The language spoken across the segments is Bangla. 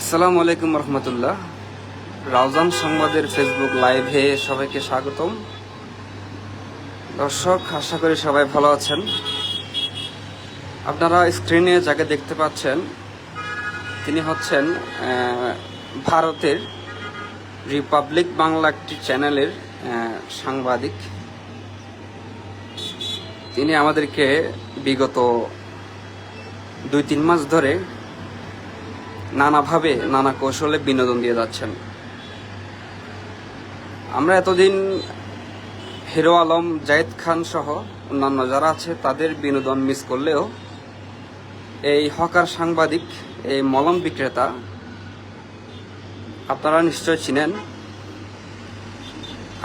আসসালামু আলাইকুম রহমতুল্লাহ। রাউজান সংবাদের ফেসবুক লাইভে সবাইকে স্বাগতম। দর্শক, আশা করি সবাই ভালো আছেন। আপনারা স্ক্রিনে যাকে দেখতে পাচ্ছেন তিনি হচ্ছেন ভারতের রিপাবলিক বাংলা একটি চ্যানেলের সাংবাদিক। তিনি আমাদেরকে বিগত 2-3 মাস ধরে নানাভাবে নানা কৌশলে বিনোদন দিয়ে যাচ্ছেন। আমরা এতদিন হিরো আলম, জায়েদ খান সহ অন্যান্য যারা আছে তাদের বিনোদন মিস করলেও এই হকার সাংবাদিক, এই মলম বিক্রেতা আপনারা নিশ্চয় চিনেন,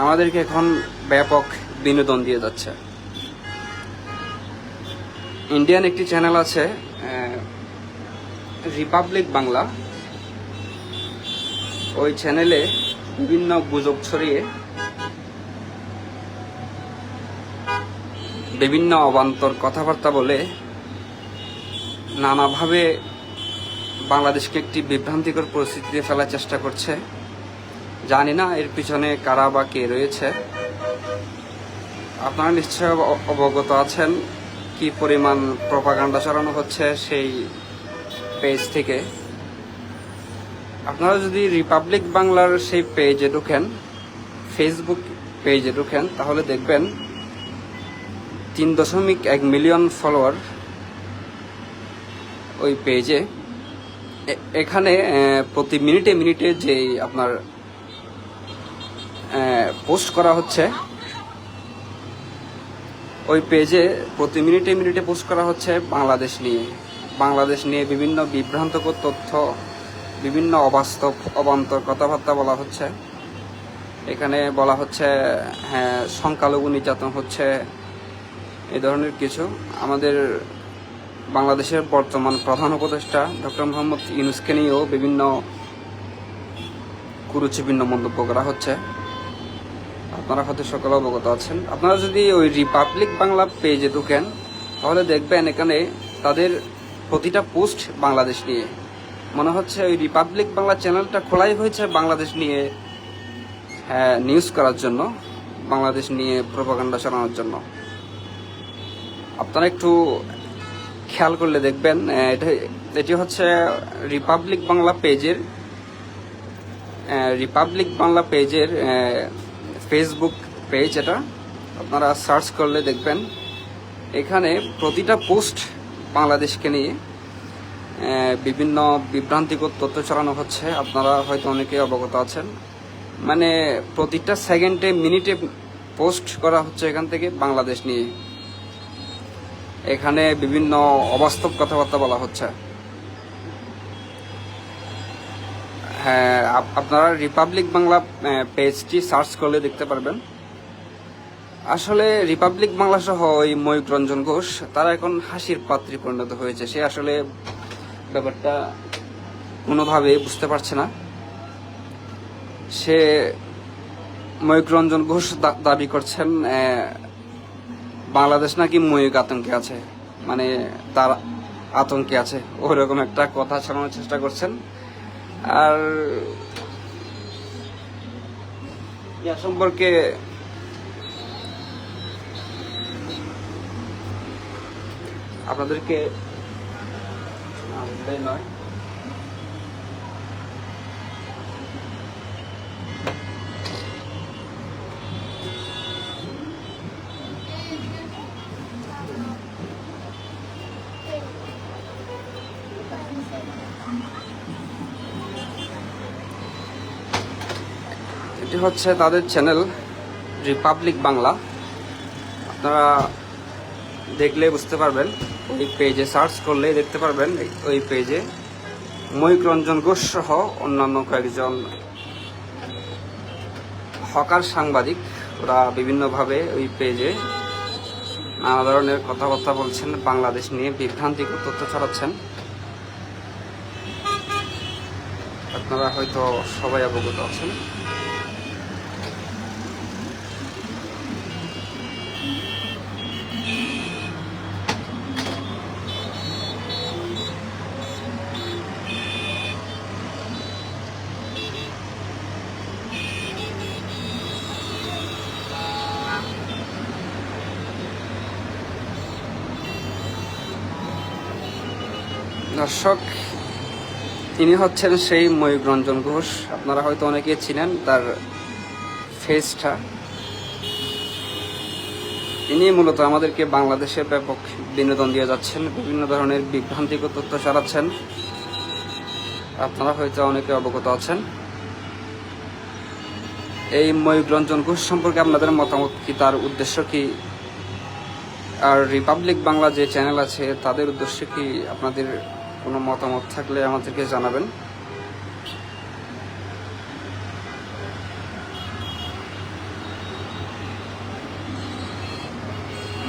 আমাদেরকে এখন ব্যাপক বিনোদন দিয়ে যাচ্ছে। ইন্ডিয়ান একটি চ্যানেল আছে রিপাবলিক বাংলা, ওই চ্যানেলে বিভিন্ন গুজব ছড়িয়ে বিভিন্ন অবান্তর কথাবার্তা বলে নানাভাবে বাংলাদেশকে একটি বিভ্রান্তিকর পরিস্থিতিতে ফেলার চেষ্টা করছে। জানি না এর পিছনে কারা বা কে রয়েছে। আপনারা নিশ্চয় অবগত আছেন কি পরিমাণ প্রপাগান্ডা চালানো হচ্ছে সেই পেজ থেকে। আপনারা যদি রিপাবলিক বাংলার সেই পেজে ঢুকেন, ফেসবুক পেজে ঢুকেন, তাহলে দেখবেন 3.1 মিলিয়ন ফলোয়ার ওই পেজে। এখানে প্রতি মিনিটে মিনিটে যে আপনার পোস্ট করা হচ্ছে, ওই পেজে প্রতি মিনিটে মিনিটে পোস্ট করা হচ্ছে বাংলাদেশ নিয়ে বিভিন্ন বিভ্রান্তকর তথ্য, বিভিন্ন অবাস্তব অবান্তর কথাবার্তা বলা হচ্ছে। এখানে বলা হচ্ছে সংখ্যালঘু নির্যাতন হচ্ছে, এই ধরনের কিছু। আমাদের বাংলাদেশের বর্তমান প্রধান উপদেষ্টা ডক্টর মোহাম্মদ ইউনূসকে নিয়েও বিভিন্ন কুরুচিপূর্ণ মন্তব্য করা হচ্ছে। আপনারা হয়তো সকলে অবগত আছেন। আপনারা যদি ওই রিপাবলিক বাংলা পেজে ঢুকেন তাহলে দেখবেন এখানে তাদের প্রতিটা পোস্ট বাংলাদেশ নিয়ে। মনে হচ্ছে ওই রিপাবলিক বাংলা চ্যানেলটা খোলাই হয়েছে বাংলাদেশ নিয়ে নিউজ করার জন্য, বাংলাদেশ নিয়ে প্রপাগান্ডা চালানোর জন্য। আপনারা একটু খেয়াল করলে দেখবেন এটি হচ্ছে রিপাবলিক বাংলা পেজের ফেসবুক পেজ। এটা আপনারা সার্চ করলে দেখবেন এখানে প্রতিটা পোস্ট বাংলাদেশকে নিয়ে বিভিন্ন বিভ্রান্তিকর তথ্য ছড়ানো হচ্ছে। আপনারা হয়তো অনেকে অবগত আছেন, মানে প্রতিটা সেকেন্ডে মিনিটে পোস্ট করা হচ্ছে এখান থেকে বাংলাদেশ নিয়ে। এখানে বিভিন্ন অবাস্তব কথাবার্তা বলা হচ্ছে। হ্যাঁ, আপনারা রিপাবলিক বাংলা পেজটি সার্চ করলে দেখতে পারবেন। আসলে রিপাবলিক বাংলা সহ ওই ময়ূক রঞ্জন ঘোষ তারা এখন হাসির পাত্রী পরিণত হয়েছে। সে আসলে ব্যাপারটা কোনোভাবে বুঝতে পারছে না। সে ময়ূক রঞ্জন ঘোষ দাবি করছেন বাংলাদেশ নাকি ময়ূক আতঙ্কে আছে, মানে তার আতঙ্কে আছে, ওইরকম একটা কথা ছড়ানোর চেষ্টা করছেন। আর ইয়া সম্পর্কে আপনাদেরকে নয়, এটি হচ্ছে তাদের চ্যানেল রিপাবলিক বাংলা। আপনারা দেখলে বুঝতে পারবেন, ওই পেজে সার্চ করলে দেখতে পারবেন ওই পেজে ময়ূক রঞ্জন ঘোষ সহ অন্যান্য কয়েকজন হকার সাংবাদিক ওরা বিভিন্নভাবে ওই পেজে নানা ধরনের কথাবার্তা বলছেন, বাংলাদেশ নিয়ে বিভ্রান্তিকর তথ্য ছড়াচ্ছেন। আপনারা হয়তো সবাই অবগত আছেন। দর্শক, ইনি হচ্ছেন সেই ময়ূক রঞ্জন ঘোষ। আপনারা হয়তো অনেকেই চিনেন তার ফেসটা। ইনি মূলত আমাদেরকে বাংলাদেশে ব্যাপক বিনোদন দিয়ে যাচ্ছেন, বিভিন্ন ধরনের বিভ্রান্তিকর তথ্য ছড়াচ্ছেন। আপনারা হয়তো অনেকে অবগত আছেন। এই ময়ূক রঞ্জন ঘোষ সম্পর্কে আপনাদের মতামত কি, তার উদ্দেশ্য কি, আর রিপাবলিক বাংলা যে চ্যানেল আছে তাদের উদ্দেশ্যে কি আপনাদের কোনো মতামত থাকলে আমাদেরকে জানাবেন।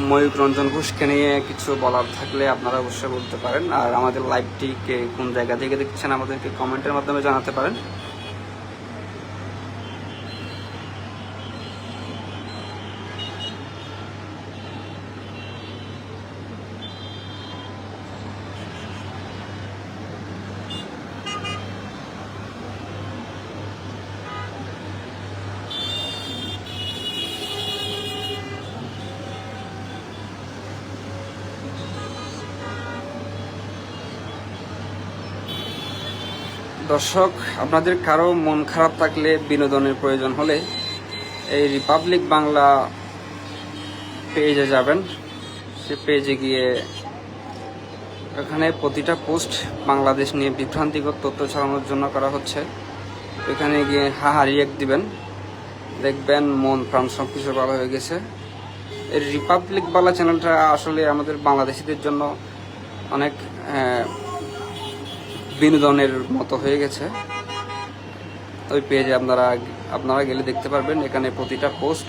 ময়ূক রঞ্জন ঘোষকে নিয়ে কিছু বলার থাকলে আপনারা অবশ্যই বলতে পারেন। আর আমাদের লাইভটিকে কোন জায়গা থেকে দেখছেন আমাদেরকে কমেন্টের মাধ্যমে জানাতে পারেন। দর্শক, আপনাদের কারো মন খারাপ থাকলে, বিনোদনের প্রয়োজন হলে এই রিপাবলিক বাংলা পেজে যাবেন। সে পেজে গিয়ে এখানে প্রতিটা পোস্ট বাংলাদেশ নিয়ে বিভ্রান্তিকর তথ্য ছড়ানোর জন্য করা হচ্ছে। এখানে গিয়ে রিয়েক্ট দিবেন, দেখবেন মন প্রাণ সব কিছু ভালো হয়ে গেছে। এই রিপাবলিক বাংলা চ্যানেলটা আসলে আমাদের বাংলাদেশিদের জন্য অনেক বিনোদনের মতো হয়ে গেছে। ওই পেজে আপনারা গেলে দেখতে পারবেন, এখানে প্রতিটা পোস্ট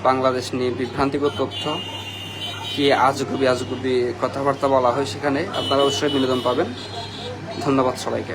বাংলাদেশ নিয়ে বিভ্রান্তিকর তথ্য, কি আজগুবি কথাবার্তা বলা হয় সেখানে। আপনারা অবশ্যই বিনোদন পাবেন। ধন্যবাদ সবাইকে।